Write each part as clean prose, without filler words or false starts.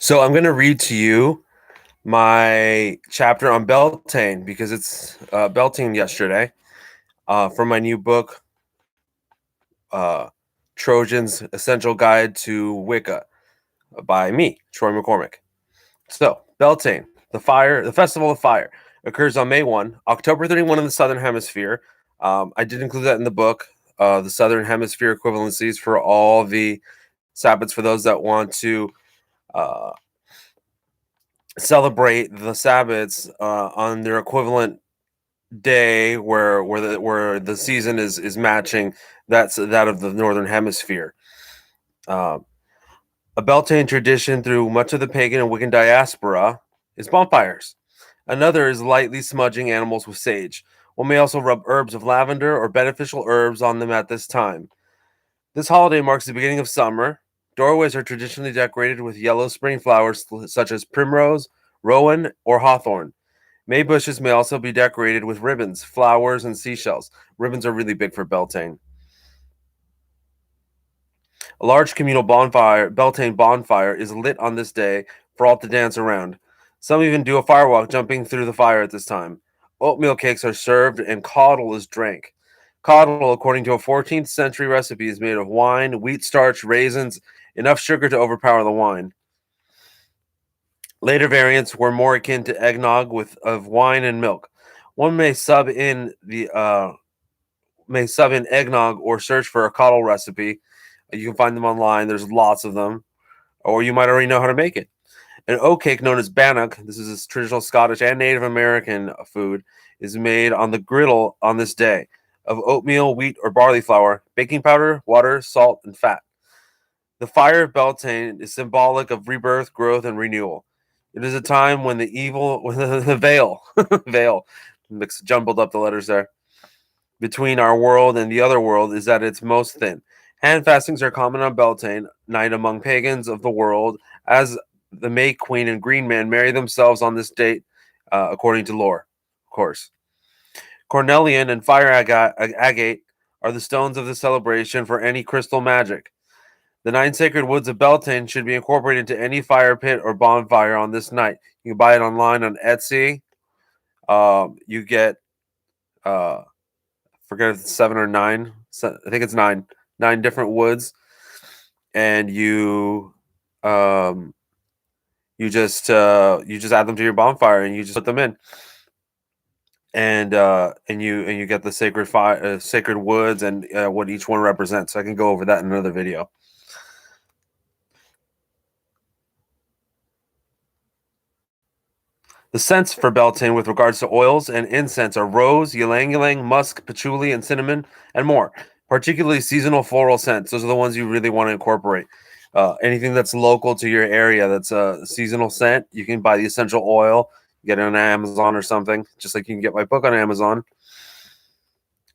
So I'm going to read to you my chapter on Beltane because it's Beltane yesterday from my new book, uh, Trojan's Essential Guide to Wicca by me, Troy McCormick. So Beltane, the Festival of Fire, occurs on May 1, October 31 in the Southern Hemisphere. I did include that in the book, the Southern Hemisphere equivalencies for all the Sabbats for those that want to uh, celebrate the Sabbats on their equivalent day where the season is matching that's that of the northern hemisphere. Uh, a Beltane tradition through much of the pagan and Wiccan diaspora is bonfires. Another is lightly smudging animals with sage. One may also rub herbs of lavender or beneficial herbs on them at this time. This holiday marks the beginning of summer. Doorways are traditionally decorated with yellow spring flowers such as primrose, rowan, or hawthorn. May bushes may also be decorated with ribbons, flowers, and seashells. Ribbons are really big for Beltane. A large communal Beltane bonfire, is lit on this day for all to dance around. Some even do a firewalk jumping through the fire at this time. Oatmeal cakes are served and caudle is drank. Caudle, according to a 14th century recipe, is made of wine, wheat starch, raisins, enough sugar to overpower the wine. Later variants were more akin to eggnog of wine and milk. One may sub in eggnog or search for a caudle recipe. You can find them online. There's lots of them, or you might already know how to make it. An oat cake known as bannock, this is a traditional Scottish and Native American food, is made on the griddle on this day of oatmeal, wheat, or barley flour, baking powder, water, salt, and fat. The fire of Beltane is symbolic of rebirth, growth, and renewal. It is a time when the veil, jumbled up the letters there, between our world and the other world is at its most thin. Hand fastings are common on Beltane night among pagans of the world, as the May Queen and Green Man marry themselves on this date, according to lore, of course. Cornelian and fire agate are the stones of the celebration for any crystal magic. The 9 sacred woods of Beltane should be incorporated into any fire pit or bonfire on this night. You can buy it online on Etsy. You get, forget if it's 7 or 9. I think it's 9 different woods, and you just add them to your bonfire and you just put them in, and you get the sacred woods and what each one represents. So I can go over that in another video. The scents for Beltane with regards to oils and incense are rose, ylang ylang, musk, patchouli, and cinnamon, and more. Particularly seasonal floral scents. Those are the ones you really want to incorporate. Anything that's local to your area that's a seasonal scent, you can buy the essential oil, get it on Amazon or something, just like you can get my book on Amazon.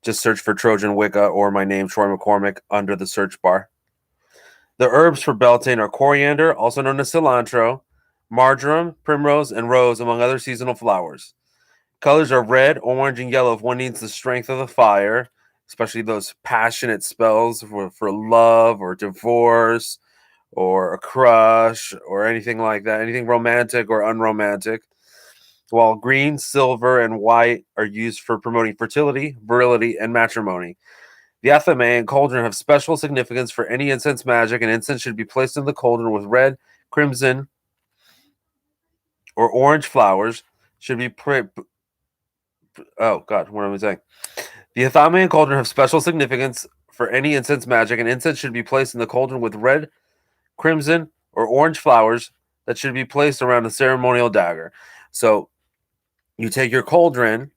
Just search for Trojan Wicca or my name, Troy McCormick, under the search bar. The herbs for Beltane are coriander, also known as cilantro, marjoram, primrose, and rose, among other seasonal flowers. Colors are red, orange, and yellow if one needs the strength of the fire, especially those passionate spells for love or divorce or a crush or anything like that, anything romantic or unromantic. While green, silver, and white are used for promoting fertility, virility, and matrimony. The athame and cauldron have special significance for any incense magic, and incense should be placed in the cauldron with red, crimson, or orange flowers. Should be oh God, what am I saying? The athame and cauldron have special significance for any incense magic, and incense should be placed in the cauldron with red, crimson, or orange flowers that should be placed around a ceremonial dagger. So you take your cauldron,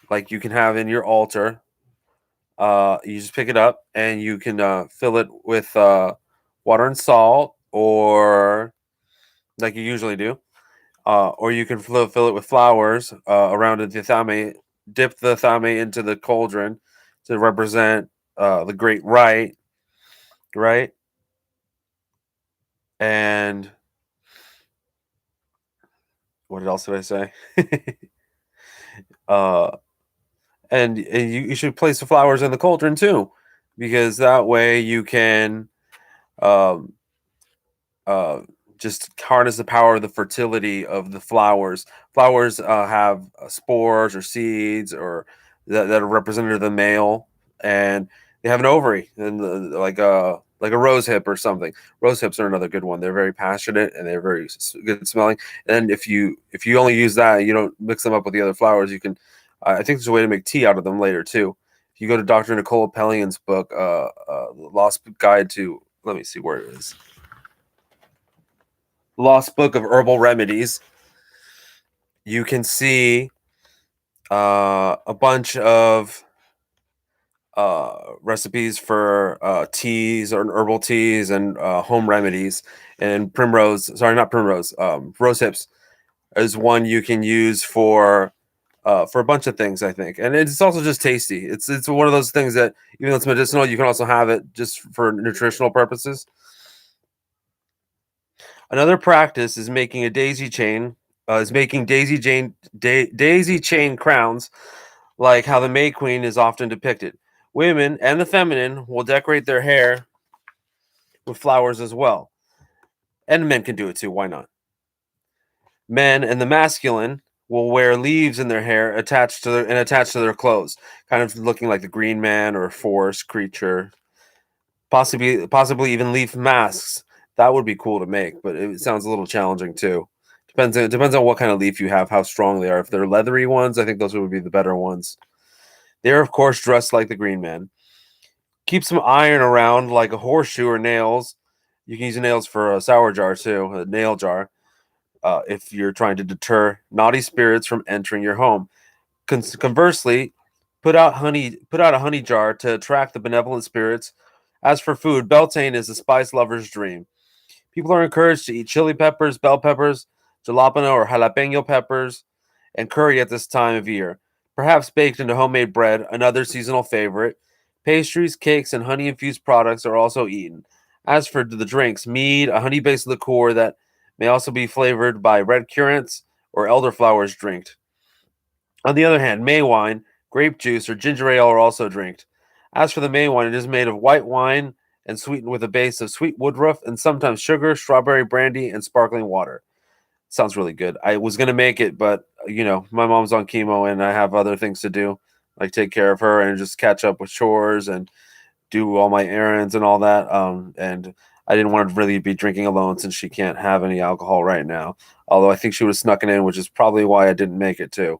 like you can have in your altar. You just pick it up and you can fill it with water and salt, or like you usually do, or you can fill it with flowers around the thame. Dip the thame into the cauldron to represent the great rite, right? And what else did I say? uh, and you should place the flowers in the cauldron too, because that way you can um, uh, just harness the power of the fertility of the flowers. Flowers have spores or seeds or that are representative of the male, and they have an ovary and like a rose hip or something. Rose hips are another good one. They're very passionate and they're very good smelling. And if you only use that, you don't mix them up with the other flowers. You can. I think there's a way to make tea out of them later too. If you go to Dr. Nicola Pellion's book, Lost Guide to, let me see where it is. Lost Book of Herbal Remedies, you can see a bunch of recipes for teas or herbal teas and home remedies. And not primrose, rose hips is one you can use for a bunch of things, I think. And it's also just tasty. It's one of those things that even though it's medicinal, you can also have it just for nutritional purposes. Another practice is making a daisy chain. Is making daisy chain crowns, like how the May Queen is often depicted. Women and the feminine will decorate their hair with flowers as well, and men can do it too. Why not? Men and the masculine will wear leaves in their hair attached to their clothes, kind of looking like the Green Man or a forest creature. Possibly even leaf masks. That would be cool to make, but it sounds a little challenging too. Depends on what kind of leaf you have, how strong they are. If they're leathery ones, I think those would be the better ones. They're of course dressed like the Green Man. Keep some iron around, like a horseshoe or nails. You can use nails for a sour jar too, a nail jar, if you're trying to deter naughty spirits from entering your home. Conversely, put out a honey jar to attract the benevolent spirits. As for food, Beltane is a spice lover's dream. People are encouraged to eat chili peppers, bell peppers, jalapeno or jalapeno peppers, and curry at this time of year. Perhaps baked into homemade bread, another seasonal favorite. Pastries, cakes, and honey infused products are also eaten. As for the drinks, mead, a honey based liqueur that may also be flavored by red currants or elderflowers drinked. On the other hand, May wine, grape juice, or ginger ale are also drinked. As for the May wine, it is made of white wine and sweetened with a base of sweet woodruff and sometimes sugar, strawberry brandy, and sparkling water. Sounds really good. I was gonna make it, but my mom's on chemo and I have other things to do, like take care of her and just catch up with chores and do all my errands and all that. And I didn't want to really be drinking alone since she can't have any alcohol right now. Although I think she would have snuck it in, which is probably why I didn't make it too.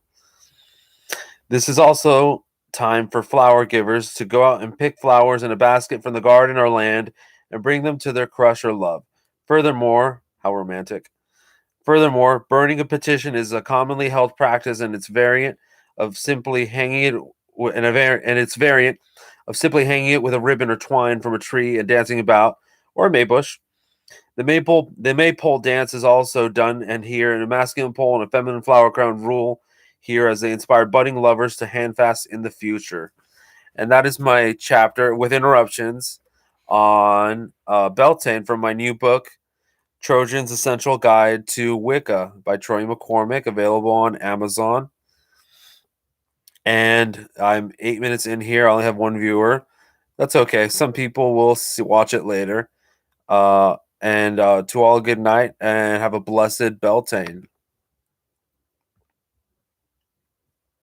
This is also time for flower givers to go out and pick flowers in a basket from the garden or land and bring them to their crush or love. Furthermore, how romantic. Furthermore, burning a petition is a commonly held practice, and its variant of simply hanging it and its variant of simply hanging it with a ribbon or twine from a tree and dancing about, or a maybush. The maypole dance is also done, and here a masculine pole and a feminine flower crown rule here as they inspire budding lovers to handfast in the future. And that is my chapter with interruptions on Beltane from my new book, Trojan's Essential Guide to Wicca by Troy McCormick, available on Amazon. And I'm 8 minutes in here. I only have one viewer. That's okay. Some people will watch it later. And to all, good night and have a blessed Beltane.